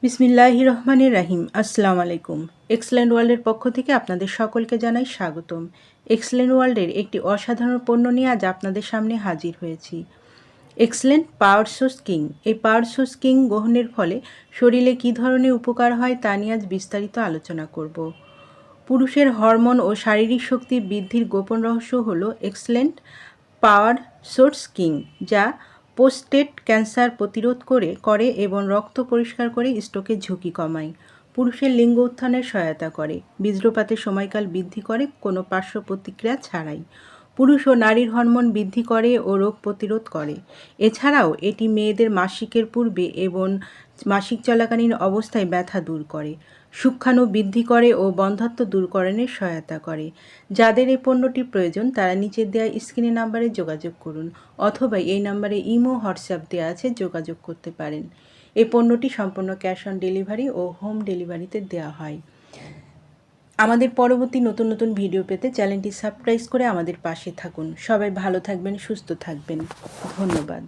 বিসমিল্লাহির রহমানির রাহিম। আসসালামু আলাইকুম। এক্সেলেন্ট ওয়ার্ল্ডের পক্ষ থেকে আপনাদের সকলকে জানাই স্বাগতম। এক্সেলেন্ট ওয়ার্ল্ডের একটি অসাধারণ পণ্য নিয়ে আজ আপনাদের সামনে হাজির হয়েছি। Excellent power source king. এই পাওয়ার সোর্স কিং গ্রহণের ফলে শরীরে কী ধরনের উপকার হয় তা নিয়ে আজ বিস্তারিত আলোচনা করব। পুরুষের হরমোন ও শারীরিক শক্তি বৃদ্ধির গোপন রহস্য হল এক্সেলেন্ট পাওয়ার সোর্স কিং, যা প্রোস্টেট ক্যান্সার প্রতিরোধ করে এবং রক্ত পরিষ্কার করে স্ট্রোকের ঝুঁকি কমায়। পুরুষের লিঙ্গ উত্থানের সহায়তা করে, বীর্যপাতের সময়কাল বৃদ্ধি করে কোনো পার্শ্ব প্রতিক্রিয়া ছাড়াই। পুরুষ ও নারীর হরমোন বৃদ্ধি করে ও রোগ প্রতিরোধ করে। এছাড়াও এটি মেয়েদের মাসিকের পূর্বে এবং মাসিক চলাকালীন অবস্থায় ব্যথা দূর করে, সূক্ষ্মাণু বৃদ্ধি করে ও বন্ধ্যাত্ব দূরকরণে সহায়তা করে। যাদের এই পণ্যটি প্রয়োজন তারা নিচের দেওয়া স্ক্রিনে নাম্বারে যোগাযোগ করুন, অথবা এই নাম্বারে ইমো হোয়াটসঅ্যাপ দেওয়া আছে, যোগাযোগ করতে পারেন। এই পণ্যটি সম্পূর্ণ ক্যাশ অন ডেলিভারি ও হোম ডেলিভারিতে দেওয়া হয়। আমাদের পরবর্তী নতুন নতুন ভিডিও পেতে চ্যানেলটি সাবস্ক্রাইব করে আমাদের পাশে থাকুন। সবাই ভালো থাকবেন, সুস্থ থাকবেন। ধন্যবাদ।